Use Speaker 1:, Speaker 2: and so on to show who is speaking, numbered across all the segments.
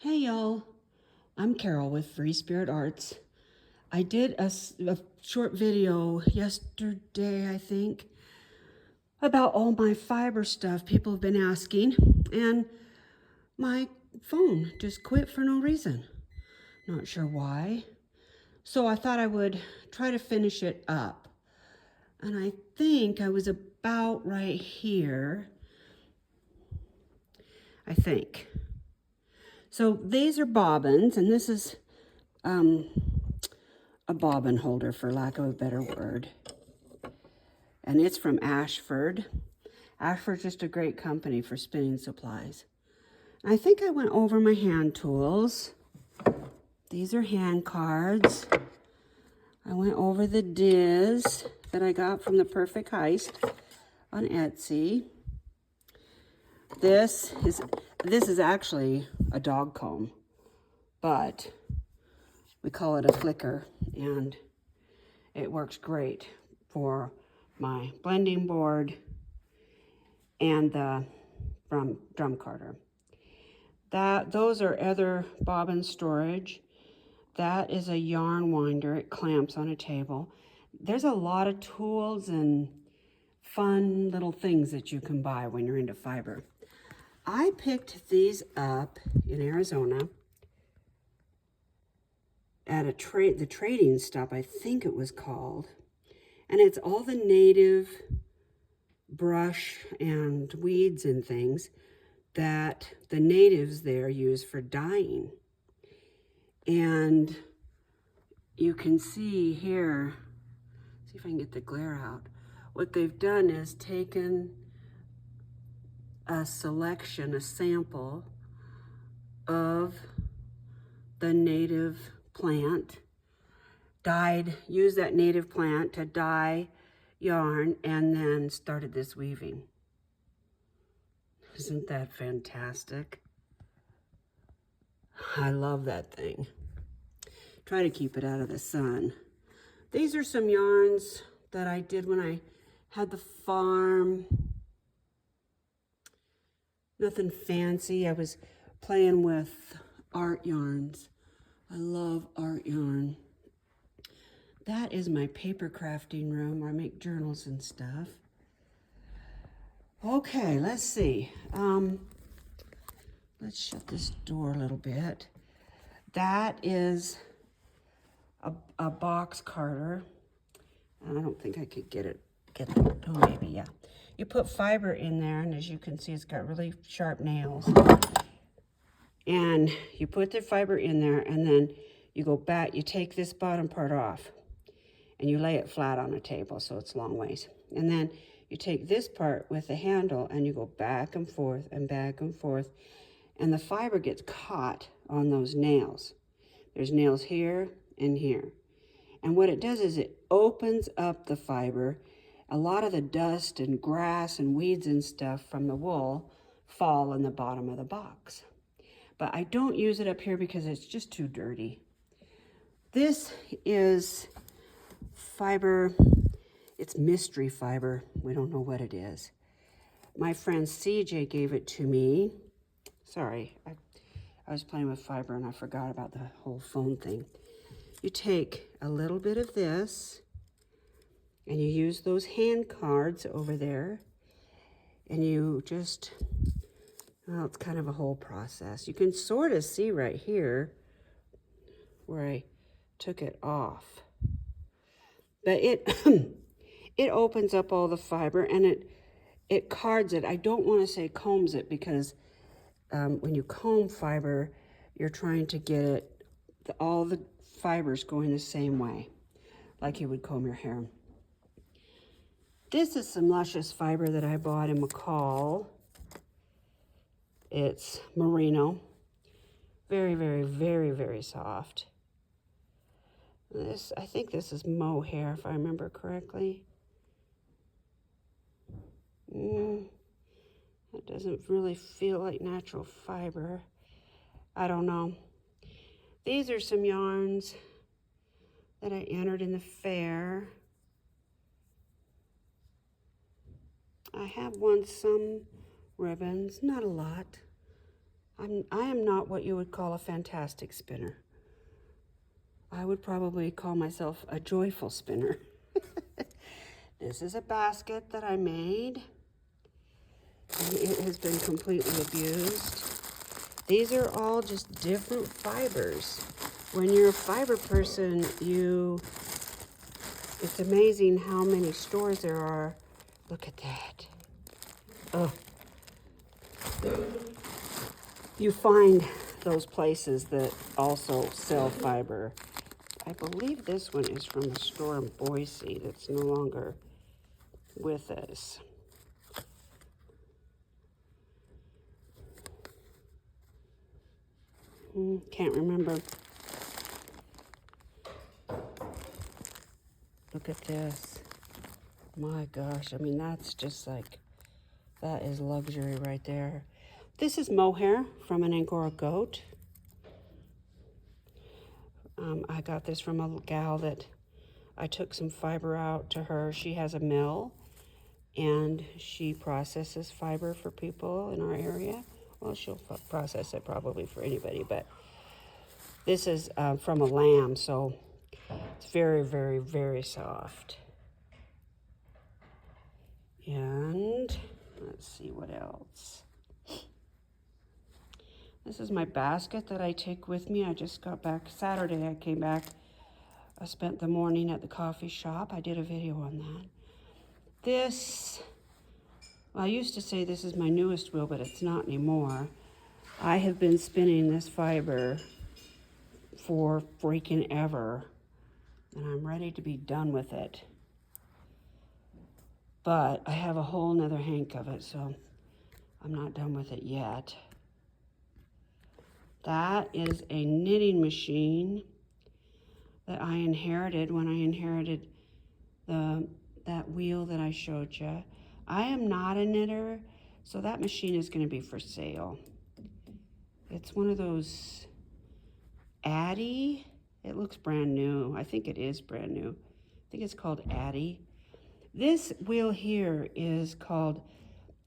Speaker 1: Hey y'all, I'm Carol with Free Spirit Arts. I did a short video yesterday, I think, about all my fiber stuff people have been asking, and my phone just quit for no reason. Not sure why. So I thought I would try to finish it up. And I think I was about right here. I think. So these are bobbins, and this is a bobbin holder, for lack of a better word. And it's from Ashford. Ashford's just a great company for spinning supplies. I think I went over my hand tools. These are hand cards. I went over the Diz that I got from the Perfect Heist on Etsy. This is actually a dog comb, but we call it a flicker, and it works great for my blending board and the drum carder. Those are other bobbin storage. That is a yarn winder. It clamps on a table. There's a lot of tools and fun little things that you can buy when you're into fiber. I picked these up in Arizona at the trading stop, I think it was called. And it's all the native brush and weeds and things that the natives there use for dyeing. And you can see here, see if I can get the glare out. What they've done is taken a selection, a sample of the native plant, used that native plant to dye yarn, and then started this weaving. Isn't that fantastic? I love that thing. Try to keep it out of the sun. These are some yarns that I did when I had the farm. Nothing fancy. I was playing with art yarns. I love art yarn. That is my paper crafting room where I make journals and stuff. Okay, let's see. Let's shut this door a little bit. That is a box carder. I don't think I could get it. Oh, maybe, yeah. You put fiber in there, and as you can see, it's got really sharp nails. And you put the fiber in there, and then you go back, you take this bottom part off, and you lay it flat on a table so it's long ways. And then you take this part with the handle, and you go back and forth and back and forth, and the fiber gets caught on those nails. There's nails here and here. And what it does is it opens up the fiber. A lot of the dust and grass and weeds and stuff from the wool fall in the bottom of the box. But I don't use it up here because it's just too dirty. This is fiber. It's mystery fiber. We don't know what it is. My friend CJ gave it to me. Sorry, I was playing with fiber and I forgot about the whole phone thing. You take a little bit of this and you use those hand cards over there, and you just, well, it's kind of a whole process. You can sort of see right here where I took it off. But it it opens up all the fiber, and it cards it. I don't want to say combs it, because when you comb fiber, you're trying to get it, all the fibers going the same way, like you would comb your hair. This is some luscious fiber that I bought in McCall. It's merino. Very, very, very, very soft. I think this is mohair, if I remember correctly. It doesn't really feel like natural fiber. I don't know. These are some yarns that I entered in the fair. I have won some ribbons, not a lot. I am not what you would call a fantastic spinner. I would probably call myself a joyful spinner. This is a basket that I made, and it has been completely abused. These are all just different fibers. When you're a fiber person, it's amazing how many stores there are. Look at that. Oh. You find those places that also sell fiber. I believe this one is from a store in Boise that's no longer with us. Can't remember. Look at this. My gosh, I mean, that's just like, that is luxury right there. This is mohair from an Angora goat. I got this from a gal that I took some fiber out to her. She has a mill, and she processes fiber for people in our area. Well, she'll process it probably for anybody, but this is from a lamb, so it's very, very, very soft. And let's see what else. This is my basket that I take with me. I just got back Saturday. I came back. I spent the morning at the coffee shop. I did a video on that. This, well, I used to say this is my newest wheel, but it's not anymore. I have been spinning this fiber for freaking ever, and I'm ready to be done with it. But I have a whole nother hank of it, so I'm not done with it yet. That is a knitting machine that I inherited when I inherited that wheel that I showed you. I am not a knitter, so that machine is going to be for sale. It's one of those Addy. It looks brand new. I think it is brand new. I think it's called Addy. This wheel here is called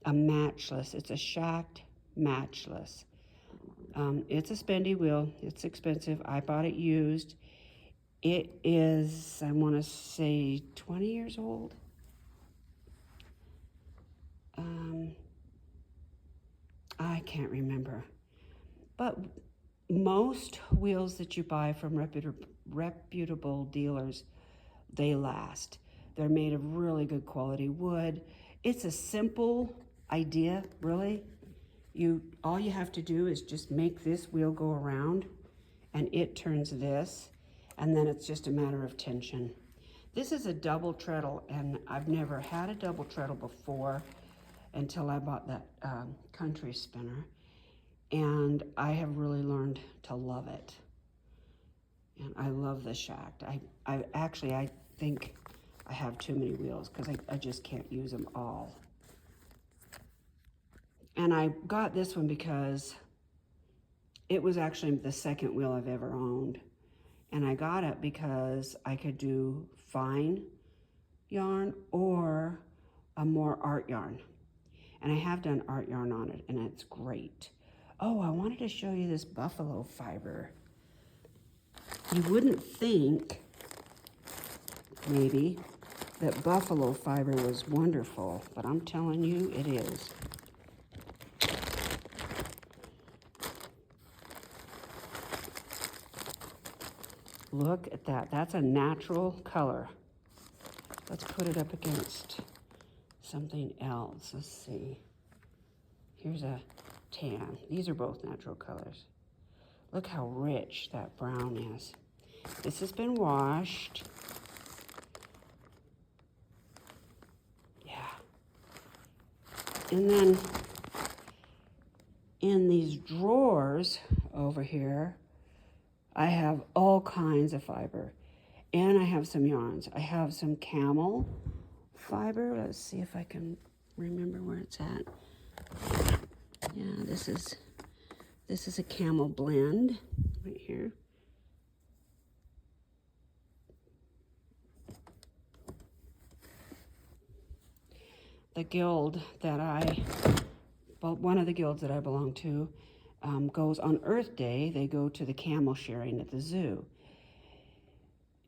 Speaker 1: a matchless. It's a shacked matchless. It's a spendy wheel. It's expensive. I bought it used. It is, I want to say, 20 years old. I can't remember. But most wheels that you buy from reputable dealers, they last. They're made of really good quality wood. It's a simple idea, really. All you have to do is just make this wheel go around, and it turns this, and then it's just a matter of tension. This is a double treadle, and I've never had a double treadle before until I bought that country spinner, and I have really learned to love it. And I love the shacked. I think I have too many wheels because I just can't use them all. And I got this one because it was actually the second wheel I've ever owned. And I got it because I could do fine yarn or a more art yarn. And I have done art yarn on it, and it's great. Oh, I wanted to show you this buffalo fiber. You wouldn't think, maybe, that buffalo fiber was wonderful, but I'm telling you, it is. Look at that. That's a natural color. Let's put it up against something else. Let's see. Here's a tan. These are both natural colors. Look how rich that brown is. This has been washed. Yeah. And then in these drawers over here, I have all kinds of fiber, and I have some yarns. I have some camel fiber. Let's see if I can remember where it's at. Yeah, this is a camel blend right here. The guild that one of the guilds that I belong to, goes on Earth Day, they go to the camel sharing at the zoo.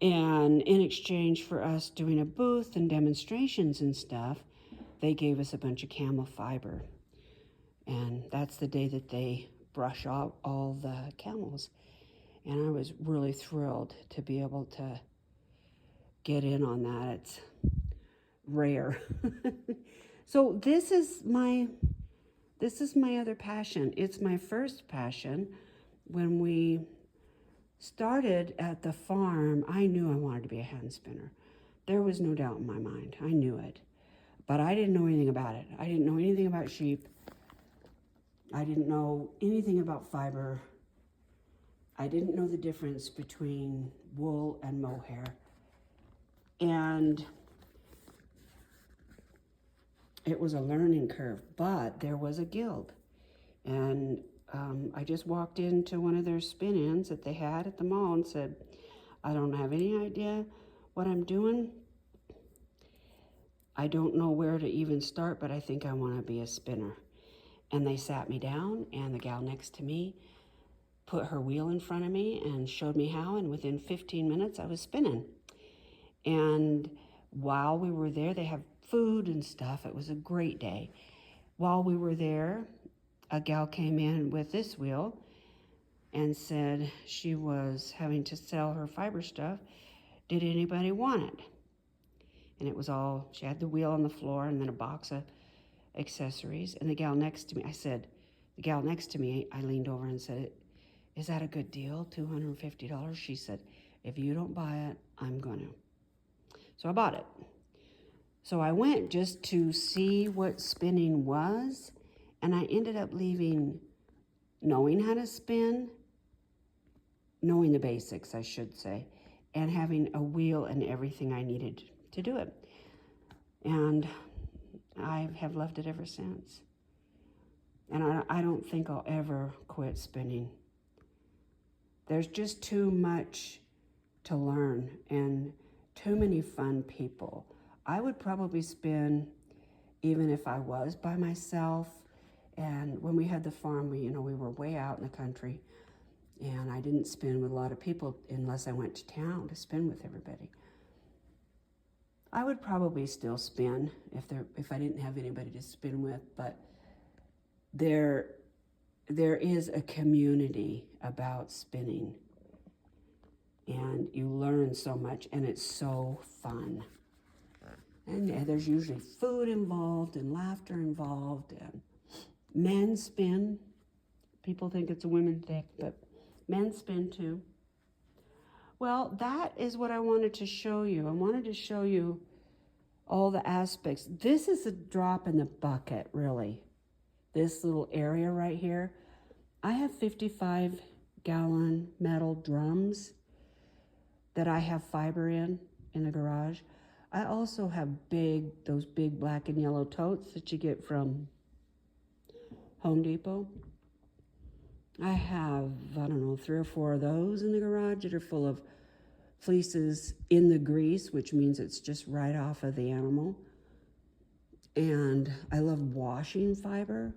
Speaker 1: And in exchange for us doing a booth and demonstrations and stuff, they gave us a bunch of camel fiber. And that's the day that they brush out all the camels. And I was really thrilled to be able to get in on that. It's rare. So this is my other passion. It's my first passion. When we started at the farm, I knew I wanted to be a hand spinner. There was no doubt in my mind. I knew it. But I didn't know anything about it. I didn't know anything about sheep. I didn't know anything about fiber. I didn't know the difference between wool and mohair. And it was a learning curve, but there was a guild. And I just walked into one of their spin-ins that they had at the mall and said, I don't have any idea what I'm doing. I don't know where to even start, but I think I want to be a spinner. And they sat me down, and the gal next to me put her wheel in front of me and showed me how, and within 15 minutes I was spinning. And while we were there, they have food and stuff. It was a great day. While we were there, a gal came in with this wheel and said she was having to sell her fiber stuff. Did anybody want it? And it was all, she had the wheel on the floor and then a box of accessories. And the gal next to me, I leaned over and said, is that a good deal, $250? She said, if you don't buy it, I'm going to. So I bought it. So I went just to see what spinning was, and I ended up leaving knowing how to spin, knowing the basics, I should say, and having a wheel and everything I needed to do it. And I have loved it ever since. And I don't think I'll ever quit spinning. There's just too much to learn and too many fun people. I would probably spin even if I was by myself. And when we had the farm, we were way out in the country, and I didn't spin with a lot of people unless I went to town to spin with everybody. I would probably still spin if I didn't have anybody to spin with, but there is a community about spinning, and you learn so much, and it's so fun. And there's usually food involved and laughter involved, and men spin. People think it's a women thing, but men spin too. Well, that is what I wanted to show you. I wanted to show you all the aspects. This is a drop in the bucket, really. This little area right here. I have 55-gallon metal drums that I have fiber in the garage. I also have those big black and yellow totes that you get from Home Depot. I have, 3 or 4 of those in the garage that are full of fleeces in the grease, which means it's just right off of the animal. And I love washing fiber.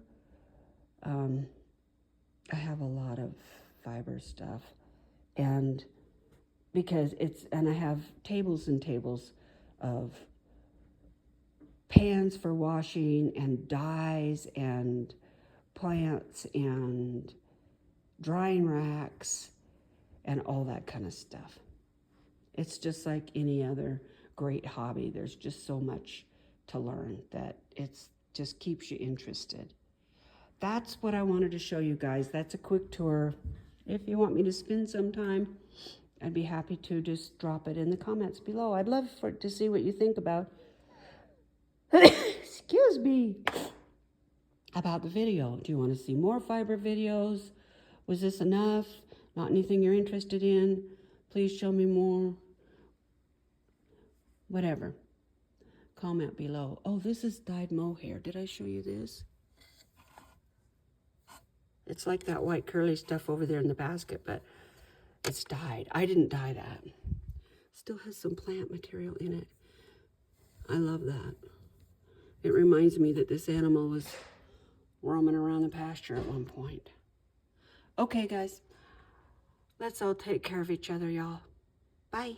Speaker 1: I have a lot of fiber stuff. And I have tables and tables of pans for washing and dyes and plants and drying racks and all that kind of stuff. It's just like any other great hobby. There's just so much to learn that it's just keeps you interested. That's what I wanted to show you guys. That's a quick tour. If you want me to spin sometime, I'd be happy to. Just drop it in the comments below. I'd love to see what you think about, excuse me, about the video. Do you want to see more fiber videos? Was this enough? Not anything you're interested in? Please show me more. Whatever. Comment below. Oh, this is dyed mohair. Did I show you this? It's like that white curly stuff over there in the basket, but it's dyed. I didn't dye that. Still has some plant material in it. I love that. It reminds me that this animal was roaming around the pasture at one point. Okay, guys. Let's all take care of each other, y'all. Bye.